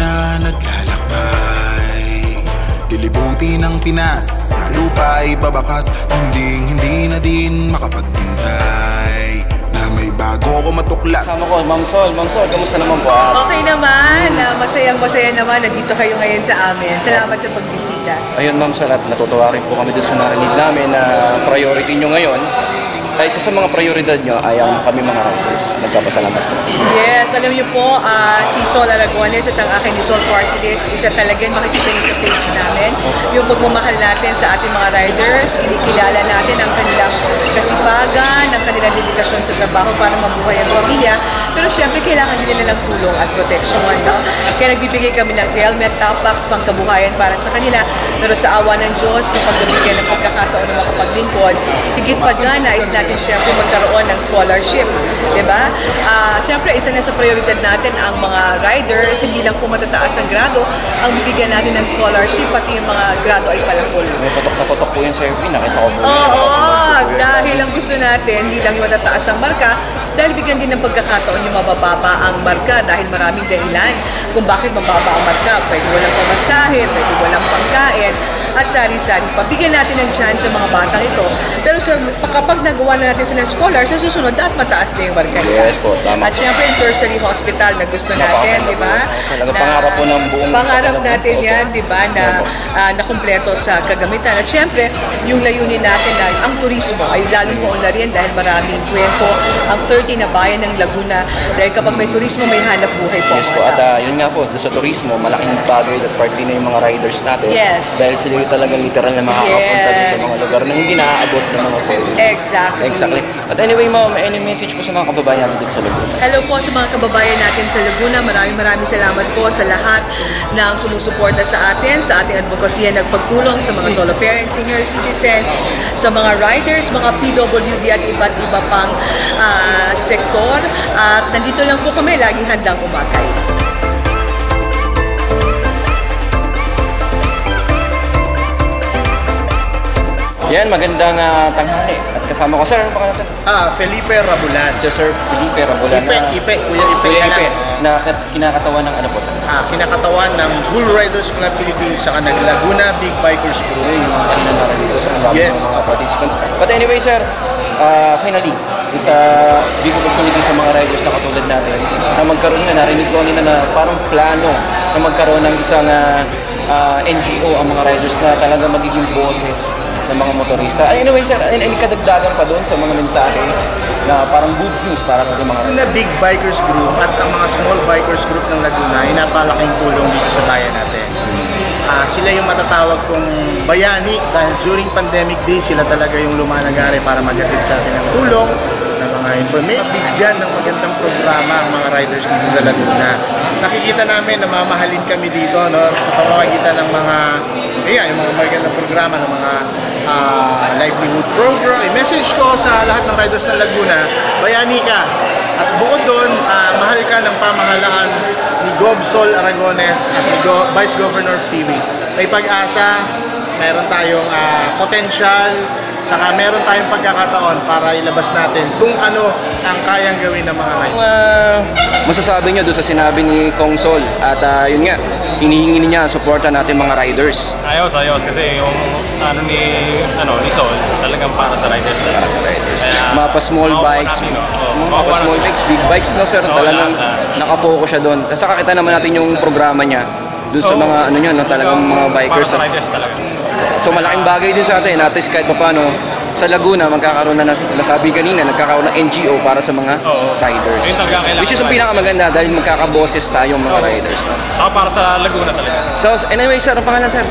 na naglalakbay, lilibuti ng Pinas, sa lupa ay babakas, hindi na din makapaghintay na may bago ko matuklas. Kasama ko, Ma'am Sol. Ma'am Sol, kamusta naman po? Okay naman, masayang-masaya naman. Nandito kayo ngayon sa amin. Salamat sa pagbisita. Ayun, Ma'am Sol, at natutuwa rin po kami doon sa narinig namin na priority nyo ngayon. Ay, isa sa mga prioridad nyo ay ang kami mga riders. Nagpapasalamat po. Yes, alam niyo po, si Sol Aragones at ang aking Sol Party List, isa talagang makikita niyo sa page namin. Yung pagmamahal natin sa ating mga riders, kinikilala natin ang kanilang kasipagan, ang kanilang dedikasyon sa trabaho para mabuhay ang pamilya. Pero siyempre, kailangan din nila ng tulong at proteksyon. No? Kaya nagbibigay kami ng helmet, top box, pangkabuhayan para sa kanila. Pero sa awa ng Diyos, kapag nabigyan ng pagkakataon ng makapaglingkod, higit pa dyan, nais natin siyempre magkaroon ng scholarship. Diba? Siyempre, isa na sa prioridad natin ang mga riders, hindi lang po matataas ang grado, ang bibigyan natin ng scholarship, pati yung mga grado ay palakol. May patok na patok po yung survey, nakita ko po. Oo, dahil ang gusto natin, hindi lang matataas ang marka, dahil bigyan din ng pagkakataon yung mabababa ang marka dahil maraming dahilan kung bakit mababa ang marka. Pwede walang pamasahe, pwede walang pangkain, at sari-sari pa. Bigyan natin ng chance sa mga batang ito. Pero kapag nagawa na natin sila ng scholar, sa susunod, dapat mataas na yung marka nila. Yes po, tama. At syempre, yung tertiary hospital na gusto natin, di ba? Talaga pangarap po ng buong... Pangarap natin yan, di ba, na nakumpleto sa kagamitan. At syempre, yung layunin natin na ang turismo ay lalong maunlarin dahil maraming kwento ang 30 na bayan ng Laguna. Dahil kapag may turismo, may hanap buhay po. Yes po, at yun nga po, sa turismo, malaking bagay at part din na yung mga riders natin. Yes. Dahil sila yung talagang literal na makakapunta sa mga lugar na hindi naaabot ng mga ferry. Exactly. But anyway, Ma'am, any message po sa mga kababayan natin sa Laguna? Hello po sa mga kababayan natin sa Laguna. Maraming salamat po sa lahat ng sumusuporta sa ating advokasya, nagpagtulong sa mga solo parents, senior citizen, sa mga riders, mga PWD at iba't iba pang sektor. At nandito lang po kami, laging handang umakay. Yan, magandang tanghali. At kasama ko, sir, ano pa ka na, sir? Felipe Rabulan. Sir Felipe Rabulan. Ipe, Kuya Ipe. Na kinakatawan ng ano po, sir? Kinakatawan ng Bull Riders Club Philippines sa Laguna Big Bikers Group. Yung mga kanina narinig ko sa Yes. mga participants. But anyway, sir, finally, it's a big opportunity sa mga riders na katulad natin na magkaroon na, narinig ko nila na parang plano na magkaroon ng isang NGO ang mga riders na talaga magiging boses ng mga motorista. Anyway, sir, any kadagdagan pa doon sa mga mensahe na parang good news para sa mga Na Big Bikers Group at ang mga Small Bikers Group ng Laguna ay napalaking tulong dito sa bayan natin. Sila yung matatawag kong bayani dahil during pandemic days sila talaga yung lumanagari para maghatid sa atin ng tulong, ng mga information, bigyan ng magandang programa ang mga riders dito sa Laguna. Nakikita namin na mamahalin kami dito, no, sa pamamagitan ng mga yung mga magandang programa ng mga livelihood program. Message ko sa lahat ng riders ng Laguna, bayani ka. At bukod doon, mahal ka ng pamahalaan ni Gov. Sol Aragones at ni Vice Governor Piwi. May pag-asa, meron tayong potential, saka meron tayong pagkakataon para ilabas natin kung ano ang kayang gawin ng mga riders. Masasabi nyo doon sa sinabi ni Kong Sol at yun nga, hinihingi niya ang suporta natin mga riders. Ayos kasi yung ni Sol talagang para sa riders. Mga small bikes, small bikes, big bikes no sir, talagang nakapokus siya doon. Kasi kakita naman natin yung programa niya doon sa mga talagang mga bikers. Para sa riders talaga. So malaking bagay din sa atin, at least kahit paano sa Laguna magkakaroon na nasabi kanina, nagkakaroon ng NGO para sa mga riders. Which is ang pinakamaganda dahil magkakaboses tayong mga riders. Saka para sa Laguna talaga. So anyway sir, ang pangalan sir?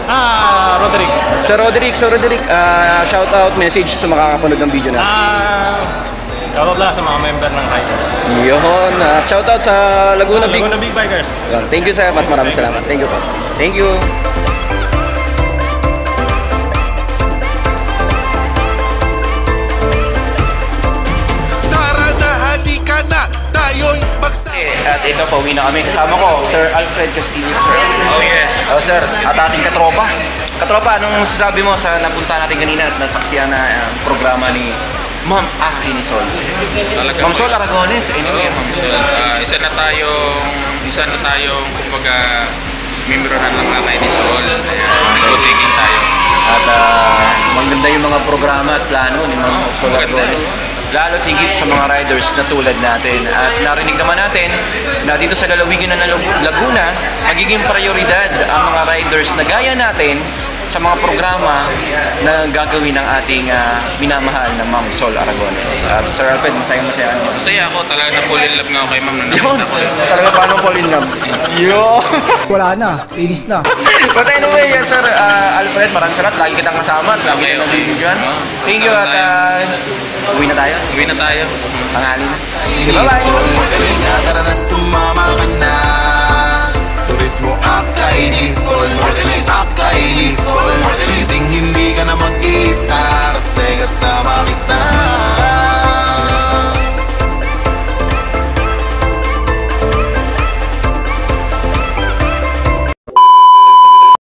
Roderick. Sir Roderick, shout out message sa makakapanood ng video natin. Shoutout lang sa mga member ng riders. Yun, shout out sa Laguna Big Bikers. Thank you sir, at maraming salamat. Thank you po. Thank you. At ito, pauwi na kami. Kasama ko, Sir Alfred Castillo, sir. Oh yes. Oh sir, at ating katropa. Katropa, anong sasabi mo sa napunta natin kanina at nasaksiyan na programa ni Ma'am Akinisol. Talaga Ma'am Sol Aragones, anyway, Ma'am Sol. isa na tayong kumbaga membro na ng Akay ni Sol. Ayan, tayo. At maganda yung mga programa at plano ni Ma'am Sol Aragones. Lalo tigit sa mga riders na tulad natin. At narinig naman natin na dito sa lalawigan ng Laguna, magiging prioridad ang mga riders na gaya natin sa mga programa na gagawin ng ating minamahal na Ma'am Sol Aragones. Sir Alfred, masaya. Masaya ako, talaga na full in love nga ako kay ma'am na Yun! nakita ko. Talaga paano fall in love? Yun! Wala na, finish na. But anyway, Sir Alfred, maraming salamat. Lagi kitang kasama at lagi kitang nabibigyan. Thank you at uwi na tayo. Uwi na tayo. Tanghali na. Bye-bye! Tara na sumama ka na. Turismo